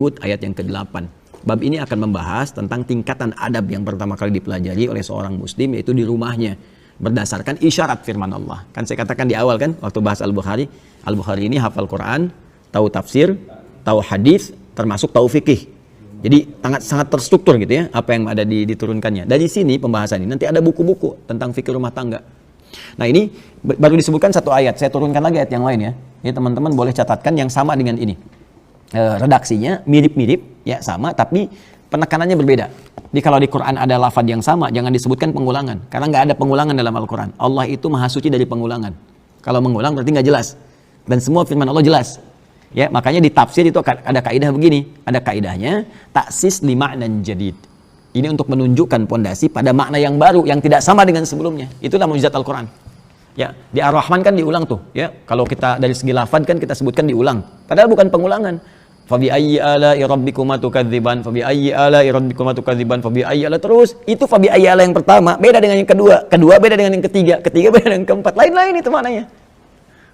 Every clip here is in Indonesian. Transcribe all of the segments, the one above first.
ayat yang ke-8. Bab ini akan membahas tentang tingkatan adab yang pertama kali dipelajari oleh seorang muslim, yaitu di rumahnya, berdasarkan isyarat firman Allah. Kan saya katakan di awal kan, waktu bahas Al-Bukhari ini hafal Quran, tahu tafsir, tahu hadis, termasuk tahu fikih. Jadi sangat terstruktur gitu ya, apa yang ada diturunkannya. Dari sini pembahasan ini, nanti ada buku-buku tentang fikih rumah tangga. Nah ini baru disebutkan satu ayat, saya turunkan lagi ayat yang lain ya. Jadi teman-teman boleh catatkan yang sama dengan ini. Redaksinya mirip-mirip ya, sama, tapi penekanannya berbeda. Jadi kalau di Quran ada lafaz yang sama, jangan disebutkan pengulangan, karena nggak ada pengulangan dalam Al-Quran. Allah itu maha suci dari pengulangan. Kalau mengulang berarti nggak jelas, dan semua firman Allah jelas ya. Makanya di tafsir itu ada kaidah begini, ada kaidahnya taksis li ma'nan jadid. Ini untuk menunjukkan pondasi pada makna yang baru, yang tidak sama dengan sebelumnya. Itulah mukjizat Al-Quran ya. Di Ar-Rahman kan diulang tuh ya, kalau kita dari segi lafaz kan kita sebutkan diulang, padahal bukan pengulangan. Fabi ayyi ala'i rabbikuma tukadziban, fabi ayyi ala'i rabbikuma tukadziban, fabi ayyi ala, terus itu fabi ayyi ala yang pertama beda dengan yang kedua, kedua beda dengan yang ketiga, ketiga beda dengan yang keempat, lain-lain itu maknanya.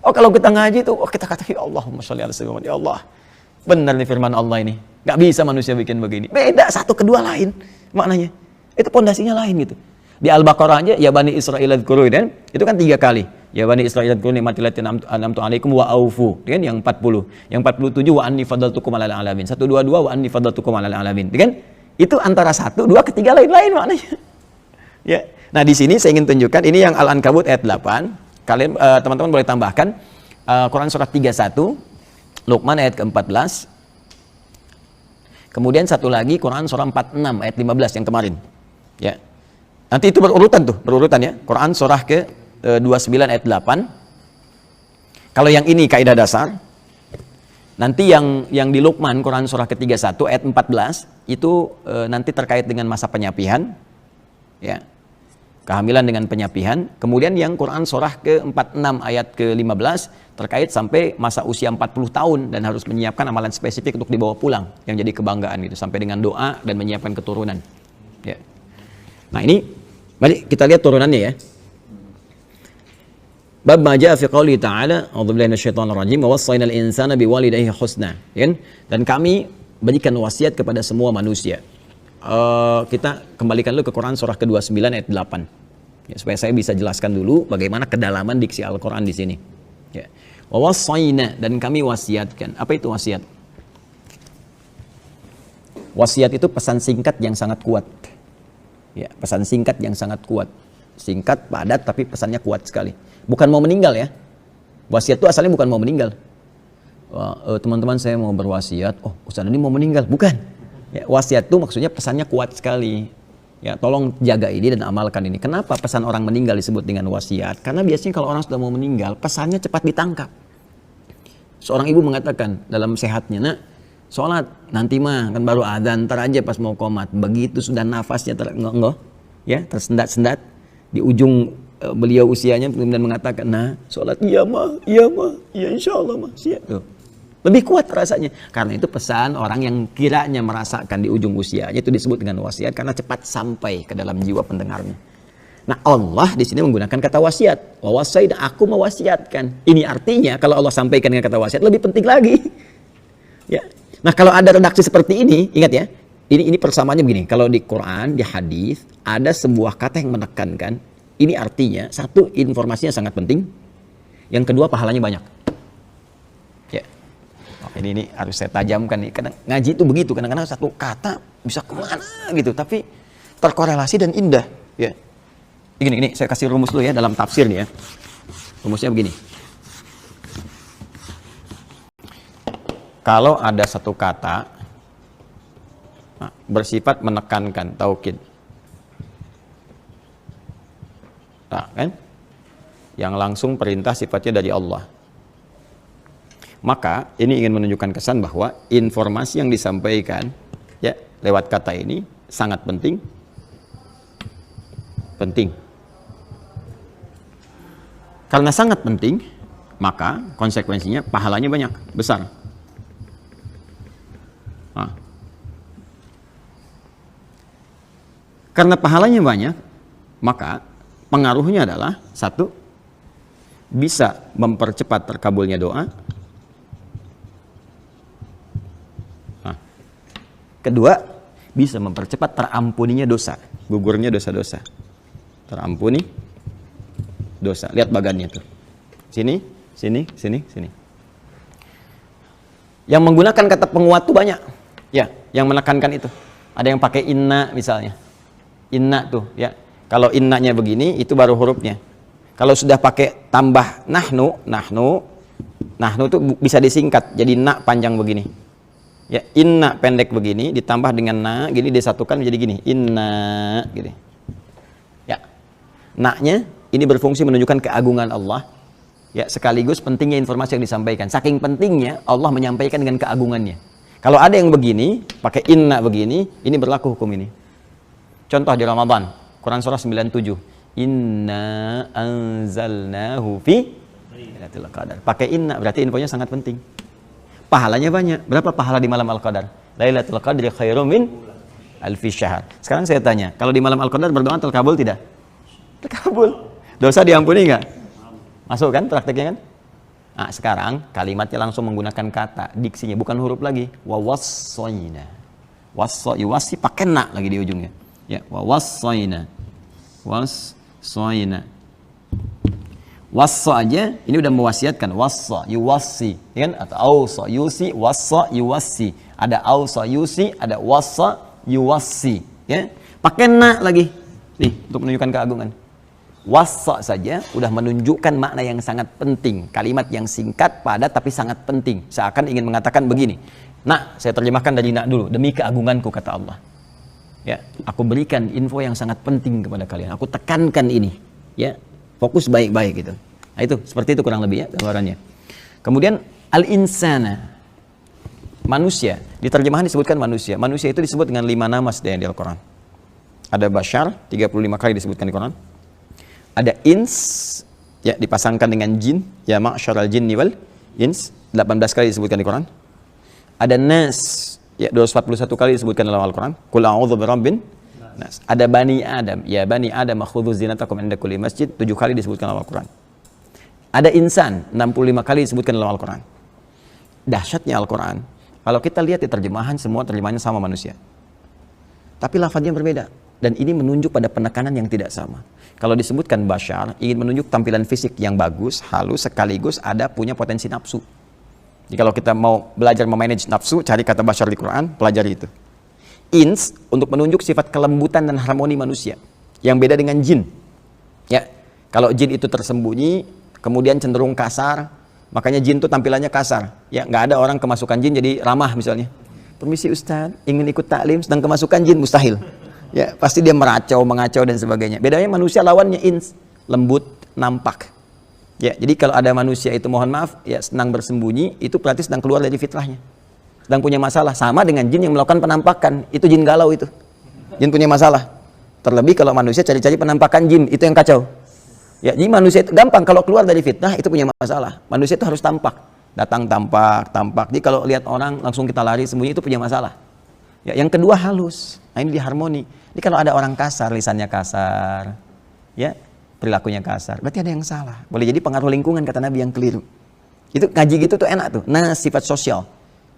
Oh kalau kita ngaji tuh, oh kita kata ya Allahumma sholli ala sayyidina, ya Allah benar nih firman Allah ini, nggak bisa manusia bikin begini, beda satu kedua lain maknanya, itu pondasinya lain gitu. Di Al-Baqarah aja ya Bani Israil adzkuru, dan itu kan 3 kali. Ya Bani Israil adzkuru nikmati allati an'amtu 'alaikum wa aufu, kan yang 40. Yang 47 wa anni fadaltukum 'alal 'alamin. 122 wa anni fadaltukum 'alal 'alamin. Kan? Itu antara 1, 2, ketiga lain-lain maknanya. Ya. Nah, di sini saya ingin tunjukkan ini yang Al-Ankabut ayat 8. Kalian teman-teman boleh tambahkan Quran surah 31, Luqman ayat ke-14. Kemudian satu lagi Quran surah 46 ayat 15 yang kemarin. Ya. Nanti itu berurutan ya. Quran surah ke-29 ayat 8. Kalau yang ini kaidah dasar. Nanti yang di Luqman Quran surah ke-31 ayat 14 itu nanti terkait dengan masa penyapihan. Ya. Kehamilan dengan penyapihan. Kemudian yang Quran surah ke-46 ayat ke-15 terkait sampai masa usia 40 tahun dan harus menyiapkan amalan spesifik untuk dibawa pulang yang jadi kebanggaan gitu, sampai dengan doa dan menyiapkan keturunan. Ya. Nah, ini mari kita lihat turunannya ya. Bab ma jaa fi qouli ta'ala, a'udzubillahi minasyaitonir rajim, wa wassaynal insana biwalidayhi husna. Dan kami berikan wasiat kepada semua manusia. Kita kembalikan dulu ke Quran surah ke-29 ayat 8. Ya, supaya saya bisa jelaskan dulu bagaimana kedalaman diksi Al-Quran di sini. Ya. Wa wassayna, dan kami wasiatkan. Apa itu wasiat? Wasiat itu pesan singkat yang sangat kuat. Ya, pesan singkat yang sangat kuat. Singkat, padat, tapi pesannya kuat sekali. Bukan mau meninggal ya. Wasiat itu asalnya bukan mau meninggal. Teman-teman saya mau berwasiat, oh Ustaz ini mau meninggal. Bukan. Ya, wasiat itu maksudnya pesannya kuat sekali. Ya, tolong jaga ini dan amalkan ini. Kenapa pesan orang meninggal disebut dengan wasiat? Karena biasanya kalau orang sudah mau meninggal, pesannya cepat ditangkap. Seorang ibu mengatakan dalam sehatnya, nak, sholat nanti mah kan baru adzan, ntar aja pas mau qomat. Begitu sudah nafasnya ya, tersendat-sendat di ujung beliau usianya, kemudian mengatakan, nah sholat iya mah, iya insya Allah mah, siap tuh. Lebih kuat rasanya, karena itu pesan orang yang kiranya merasakan di ujung usianya itu disebut dengan wasiat, karena cepat sampai ke dalam jiwa pendengarnya. Nah, Allah di sini menggunakan kata wasiat. Wa wasaina, aku mewasiatkan. Ini artinya kalau Allah sampaikan dengan kata wasiat lebih penting lagi. Ya. Nah, kalau ada redaksi seperti ini, ingat ya, ini persamaannya begini. Kalau di Quran, di hadis ada sebuah kata yang menekankan, ini artinya satu, informasinya sangat penting. Yang kedua, pahalanya banyak. Ya. Oh, ini harus saya tajamkan nih. Kadang ngaji itu begitu, kadang-kadang satu kata bisa kemana gitu, tapi terkorelasi dan indah. Ya. Ini saya kasih rumus dulu ya dalam tafsir nih ya. Rumusnya begini. Kalau ada satu kata bersifat menekankan, taukid, nah, kan? Yang langsung perintah sifatnya dari Allah, maka ini ingin menunjukkan kesan bahwa informasi yang disampaikan ya lewat kata ini sangat penting. Karena sangat penting, maka konsekuensinya pahalanya banyak, besar. Nah. Karena pahalanya banyak, maka pengaruhnya adalah satu, bisa mempercepat terkabulnya doa. Nah, Kedua, bisa mempercepat terampuninya dosa, gugurnya dosa-dosa. Terampuni dosa. Lihat bagannya tuh. Sini, sini, sini, sini. Yang menggunakan kata penguat tuh banyak. Ya, yang menekankan itu. Ada yang pakai inna misalnya. Inna tuh, ya. Kalau innanya begini, itu baru hurufnya. Kalau sudah pakai tambah nahnu tuh bisa disingkat jadi na panjang begini. Ya, inna pendek begini ditambah dengan na, gini disatukan menjadi gini, inna gini. Ya. Na-nya ini berfungsi menunjukkan keagungan Allah. Ya, sekaligus pentingnya informasi yang disampaikan. Saking pentingnya Allah menyampaikan dengan keagungannya. Kalau ada yang begini, pakai inna begini, ini berlaku hukum ini. Contoh di Ramadan, Quran surah 97. Inna anzalnahu fi Lailatul Qadar. Pakai inna berarti infonya sangat penting. Pahalanya banyak. Berapa pahala di malam Al-Qadar? Lailatul Qadri khairum min alfi syahr. Sekarang saya tanya, kalau di malam Al-Qadar berdoa terkabul tidak? Terkabul. Dosa diampuni enggak? Masuk kan prakteknya kan? Nah, sekarang kalimatnya langsung menggunakan kata, diksinya bukan huruf lagi. Wa wassayna. Wasi pakai na lagi di ujungnya. Ya, wa wassayna. Wassayna. Wassa aja ini udah mewasiatkan. Wassa yuwassi, ya kan? Atau ausa yusi, wassa yuwassi. Ada ausa yusi, ada wassa yuwassi, ya. Pakai na lagi. Nih, untuk menunjukkan keagungan. Wassa saja udah menunjukkan makna yang sangat penting. Kalimat yang singkat, padat tapi sangat penting. Seakan ingin mengatakan begini. Nah, saya terjemahkan dari nak dulu. Demi keagunganku, kata Allah. Ya, aku berikan info yang sangat penting kepada kalian. Aku tekankan ini, ya, fokus baik-baik gitu. Nah, itu seperti itu kurang lebih ya gambarannya. Kemudian al-insana, manusia. Di terjemahan disebutkan manusia. Manusia itu disebut dengan 5 nama di Al-Quran. Ada bashar, 35 kali disebutkan di Quran. Ada ins, ya, dipasangkan dengan jin, ya, ma'syaral jinni wal ins, 18 kali disebutkan di Quran. Ada nas, ya, 241 kali disebutkan dalam Al-Quran. Qul a'udzu birabbin nas. Ada bani Adam, ya bani Adam khudzu zinatakum 'inda kulli masjid, 7 kali disebutkan dalam Al-Quran. Ada insan, 65 kali disebutkan dalam Al-Quran. Dahsyatnya Al-Quran, kalau kita lihat di terjemahan, semua terjemahannya sama manusia. Tapi lafadznya berbeda. Dan ini menunjuk pada penekanan yang tidak sama. Kalau disebutkan bashar, ingin menunjuk tampilan fisik yang bagus, halus, sekaligus ada punya potensi nafsu. Jadi kalau kita mau belajar memanage nafsu, cari kata bashar di Quran, pelajari itu. Ins, untuk menunjuk sifat kelembutan dan harmoni manusia. Yang beda dengan jin. Ya, kalau jin itu tersembunyi, kemudian cenderung kasar, makanya jin itu tampilannya kasar. Ya, nggak ada orang kemasukan jin jadi ramah misalnya. Permisi Ustaz, ingin ikut taklim, sedang kemasukan jin, mustahil. Ya, pasti dia meracau, mengacau dan sebagainya. Bedanya manusia lawannya ins, lembut, nampak. Ya, jadi kalau ada manusia itu mohon maaf, ya senang bersembunyi, itu berarti sedang keluar dari fitrahnya. Sedang punya masalah. Sama dengan jin yang melakukan penampakan, itu jin galau itu. Jin punya masalah. Terlebih kalau manusia cari-cari penampakan jin, itu yang kacau. Ya, jadi manusia itu gampang kalau keluar dari fitnah itu punya masalah. Manusia itu harus tampak. Datang tampak. Jadi kalau lihat orang langsung kita lari sembunyi itu punya masalah. Ya, yang kedua halus. Nah, ini diharmoni. Jadi kalau ada orang kasar, lisannya kasar, ya, perilakunya kasar, berarti ada yang salah. Boleh jadi pengaruh lingkungan, kata Nabi, yang keliru. Itu ngaji gitu tuh enak tuh. Nah, sifat sosial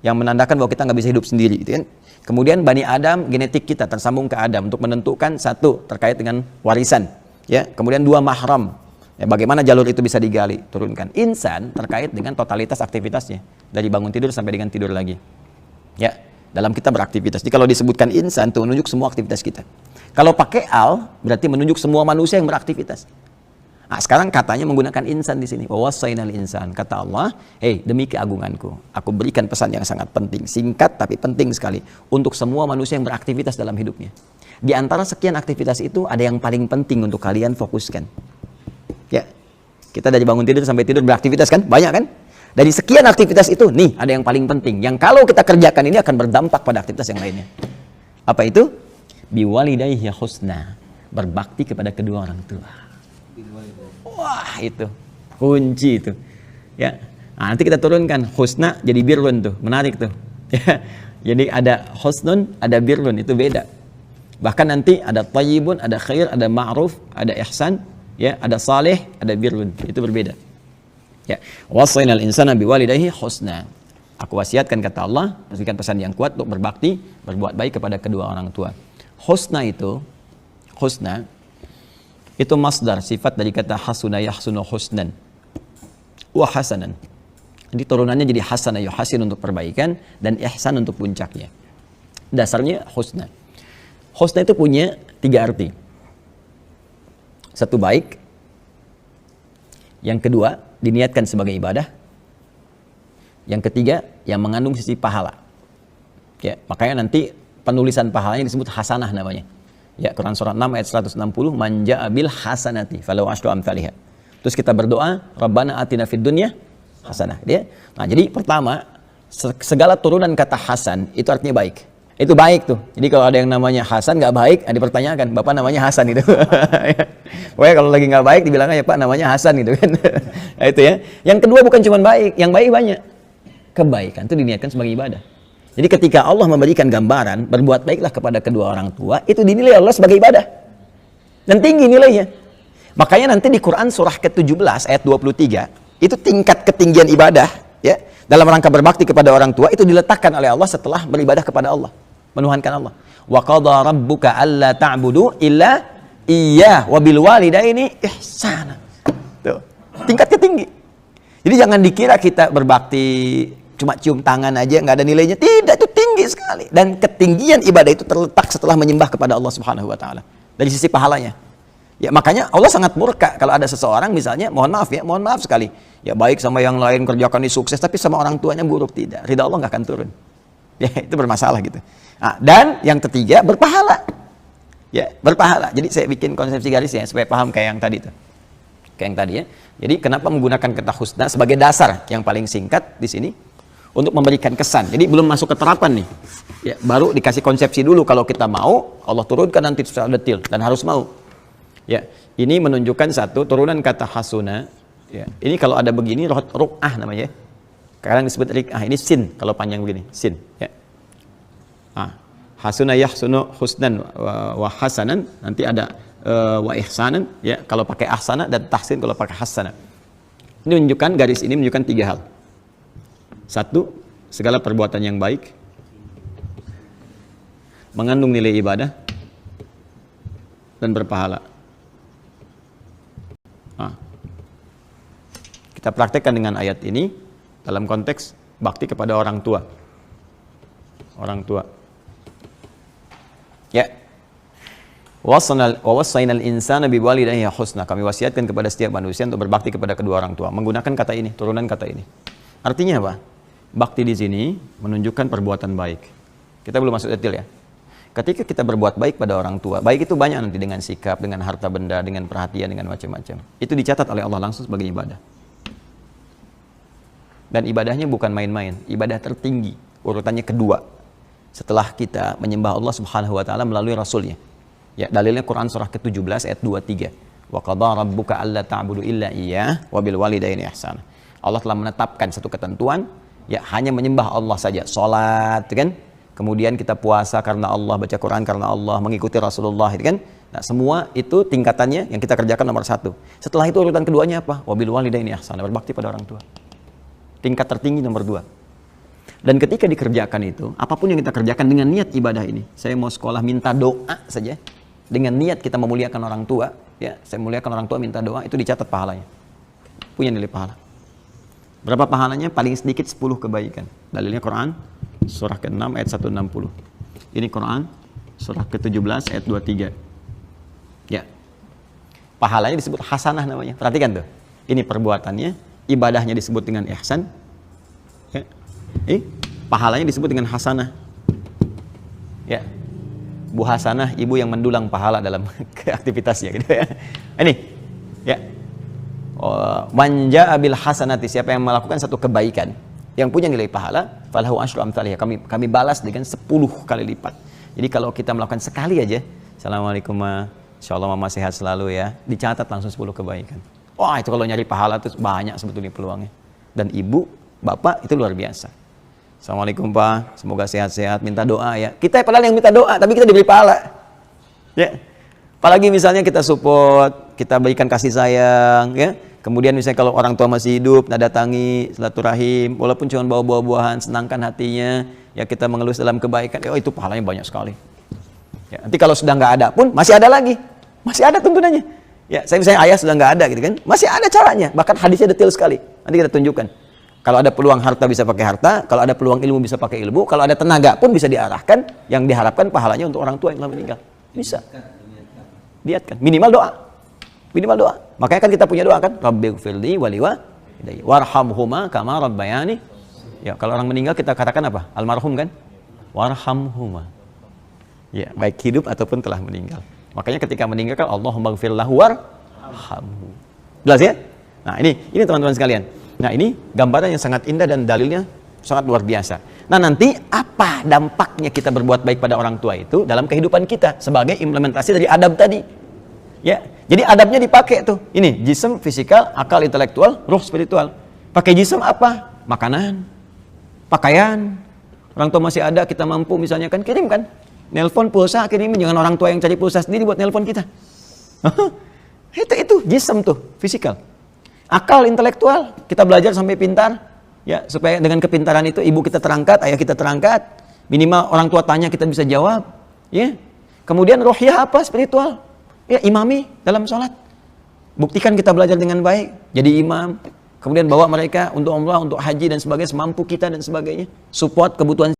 yang menandakan bahwa kita nggak bisa hidup sendiri, gitu kan. Kemudian Bani Adam, genetik kita tersambung ke Adam untuk menentukan satu terkait dengan warisan, ya. Kemudian 2 mahram, ya, bagaimana jalur itu bisa digali, turunkan. Insan terkait dengan totalitas aktivitasnya dari bangun tidur sampai dengan tidur lagi, ya. Dalam kita beraktivitas. Jadi kalau disebutkan insan itu menunjuk semua aktivitas kita. Kalau pakai al berarti menunjuk semua manusia yang beraktivitas. Nah, sekarang katanya menggunakan insan di sini. Wa wassaynal insan. Kata Allah, "Hei, demi keagunganku, aku berikan pesan yang sangat penting, singkat tapi penting sekali untuk semua manusia yang beraktivitas dalam hidupnya. Di antara sekian aktivitas itu ada yang paling penting untuk kalian fokuskan." Ya. Kita dari bangun tidur sampai tidur beraktivitas kan? Banyak kan? Dari sekian aktivitas itu, nih ada yang paling penting. Yang kalau kita kerjakan ini akan berdampak pada aktivitas yang lainnya. Apa itu? Biwalidayhi husna. Berbakti kepada kedua orang tua. Wah, itu. Kunci itu. Ya. Nah, nanti kita turunkan. Husna jadi birrun tuh. Menarik tuh. Ya. Jadi ada husnun, ada birrun. Itu beda. Bahkan nanti ada tayyibun, ada khair, ada ma'ruf, ada ihsan. Ya. Ada saleh, ada birrun. Itu berbeda. Ya, wasainal insana biwalidayhi husna. Aku wasiatkan, kata Allah, berikan pesan yang kuat untuk berbakti, berbuat baik kepada kedua orang tua. Husna itu masdar, sifat dari kata hasuna yahsunu husnan wa hasanan. Jadi turunannya jadi hasana yuhasin untuk perbaikan dan ihsan untuk puncaknya. Dasarnya husna. Husna itu punya 3 arti. Satu, baik. Yang kedua, diniatkan sebagai ibadah. Yang ketiga, yang mengandung sisi pahala. Ya, makanya nanti penulisan pahalanya disebut hasanah namanya. Ya, Quran surat 6 ayat 160, man ja'a bil hasanati falahu asyru amsalihha. Terus kita berdoa, Rabbana atina fid dunya hasanah. Ya. Nah, jadi pertama, segala turunan kata hasan itu artinya baik. Itu baik tuh. Jadi kalau ada yang namanya Hasan nggak baik, dipertanyakan, Bapak namanya Hasan gitu. Pokoknya kalau lagi nggak baik dibilangnya, ya Pak namanya Hasan gitu kan. Nah, itu ya. Yang kedua bukan cuma baik, yang baik banyak. Kebaikan itu diniatkan sebagai ibadah. Jadi ketika Allah memberikan gambaran, berbuat baiklah kepada kedua orang tua, itu dinilai Allah sebagai ibadah. Dan tinggi nilainya. Makanya nanti di Quran surah ke-17 ayat 23, itu tingkat ketinggian ibadah, ya, dalam rangka berbakti kepada orang tua, itu diletakkan oleh Allah setelah beribadah kepada Allah, menuhankan Allah. Wa qadha rabbuka alla ta'budu illa iyyah wa bil walidaini ihsana. Tuh, tingkatnya tinggi. Jadi jangan dikira kita berbakti cuma cium tangan aja nggak ada nilainya. Tidak, itu tinggi sekali. Dan ketinggian ibadah itu terletak setelah menyembah kepada Allah Subhanahu wa taala. Dari sisi pahalanya. Ya, makanya Allah sangat murka kalau ada seseorang misalnya, mohon maaf sekali. Ya, baik sama yang lain, kerjakan ini sukses, tapi sama orang tuanya buruk, tidak. Ridha Allah nggak akan turun. Ya, itu bermasalah gitu. Nah, dan yang ketiga, berpahala. Ya, berpahala. Jadi saya bikin konsepsi garisnya supaya paham kayak yang tadi tuh. Kayak yang tadi ya. Jadi kenapa menggunakan kata husna sebagai dasar yang paling singkat di sini untuk memberikan kesan. Jadi belum masuk ke terapan nih. Ya, baru dikasih konsepsi dulu, kalau kita mau, Allah turunkan nanti secara detail dan harus mau. Ya, ini menunjukkan satu turunan kata hasuna. Ya, ini kalau ada begini ruq'ah namanya. Kadang disebut riq'ah. Ini sin kalau panjang begini, sin. Ya. Hasuna yahsunu husnan wa hasanan, nanti ada wa ihsanan, ya, kalau pakai ahsana, dan tahsin kalau pakai hasana. Ini menunjukkan, garis ini menunjukkan 3 hal. Satu, segala perbuatan yang baik mengandung nilai ibadah dan berpahala. Kita praktekkan dengan ayat ini dalam konteks bakti kepada orang tua. Orang tua. Ya. Wa wassaynal insana biwalidayhi husna. Kami wasiatkan kepada setiap manusia untuk berbakti kepada kedua orang tua. Menggunakan kata ini, turunan kata ini. Artinya apa? Bakti di sini menunjukkan perbuatan baik. Kita belum masuk detail ya. Ketika kita berbuat baik pada orang tua, baik itu banyak nanti, dengan sikap, dengan harta benda, dengan perhatian, dengan macam-macam. Itu dicatat oleh Allah langsung sebagai ibadah. Dan ibadahnya bukan main-main, ibadah tertinggi, urutannya kedua setelah kita menyembah Allah Subhanahu wa taala melalui rasulnya. Ya, dalilnya Quran surah ke-17 ayat 23. Wa qadha rabbuka alla ta'budu illa iyyah wa bil walidaini ihsana. Allah telah menetapkan satu ketentuan, ya, hanya menyembah Allah saja. Salat, kan? Kemudian kita puasa karena Allah, baca Quran karena Allah, mengikuti Rasulullah, kan? Nah, semua itu tingkatannya yang kita kerjakan nomor 1. Setelah itu urutan keduanya apa? Wa bil walidaini ihsana, berbakti pada orang tua. Tingkat tertinggi nomor 2. Dan ketika dikerjakan itu, apapun yang kita kerjakan dengan niat ibadah ini, saya mau sekolah minta doa saja, dengan niat kita memuliakan orang tua, ya, saya memuliakan orang tua minta doa, itu dicatat pahalanya. Punya nilai pahala. Berapa pahalanya? Paling sedikit 10 kebaikan. Dalilnya Quran surah ke-6 ayat 160. Ini Quran surah ke-17 ayat 23. Ya. Pahalanya disebut hasanah namanya. Perhatikan tuh. Ini perbuatannya, ibadahnya disebut dengan ihsan. Ya. Pahalanya disebut dengan hasanah. Ya. Bu Hasanah, ibu yang mendulang pahala dalam aktivitasnya gitu ya. Ini. Ya. Manja abil hasanati, siapa yang melakukan satu kebaikan yang punya nilai pahala, falahu asyru amsalihha, kami balas dengan 10 kali lipat. Jadi kalau kita melakukan sekali aja, assalamualaikum ma, insyaallah mama sehat selalu ya, dicatat langsung 10 kebaikan. Wah, itu kalau nyari pahala itu banyak sebetulnya peluangnya. Dan ibu, bapak itu luar biasa. Assalamualaikum Pak, semoga sehat-sehat, minta doa ya. Kita padahal yang minta doa, tapi kita diberi pahala. Ya. Apalagi misalnya kita support, kita berikan kasih sayang, ya. Kemudian misalnya kalau orang tua masih hidup, nah datangi, silaturahim, walaupun cuma bawa buah-buahan, senangkan hatinya, ya kita mengelus dalam kebaikan, oh itu pahalanya banyak sekali. Ya, nanti kalau sudah nggak ada pun, masih ada lagi. Masih ada tuntunannya. Ya, saya misalnya ayah sudah nggak ada gitu kan, masih ada caranya. Bahkan hadisnya detail sekali. Nanti kita tunjukkan. Kalau ada peluang harta bisa pakai harta, kalau ada peluang ilmu bisa pakai ilmu, kalau ada tenaga pun bisa diarahkan, yang diharapkan pahalanya untuk orang tua yang telah meninggal. Bisa. Niatkan. Minimal doa. Minimal doa. Makanya kan kita punya doa kan, Rabbighfirli waliwalidayya warhamhuma kama rabbayani. Ya, kalau orang meninggal kita katakan apa? Almarhum kan? Warhamhuma. Ya, baik hidup ataupun telah meninggal. Makanya ketika meninggal kan Allahumma ighfir lahu warhamhu. Jelas ya? Nah, ini teman-teman sekalian. Nah, ini gambaran yang sangat indah dan dalilnya sangat luar biasa. Nah, nanti apa dampaknya kita berbuat baik pada orang tua itu dalam kehidupan kita sebagai implementasi dari adab tadi? Ya, jadi adabnya dipakai tuh. Ini jism, fisikal, akal, intelektual, ruh, spiritual. Pakai jism apa? Makanan, pakaian. Orang tua masih ada, kita mampu misalnya kan kirim kan. Nelpon, pulsa, kirimin. Jangan orang tua yang cari pulsa sendiri buat nelpon kita. Itu jism tuh, fisikal. Akal, intelektual, kita belajar sampai pintar. Ya, supaya dengan kepintaran itu ibu kita terangkat, ayah kita terangkat. Minimal orang tua tanya kita bisa jawab. Ya. Kemudian rohiyah apa? Spiritual. Ya, imami dalam sholat. Buktikan kita belajar dengan baik, jadi imam. Kemudian bawa mereka untuk umrah, untuk haji dan sebagainya, semampu kita dan sebagainya. Support kebutuhan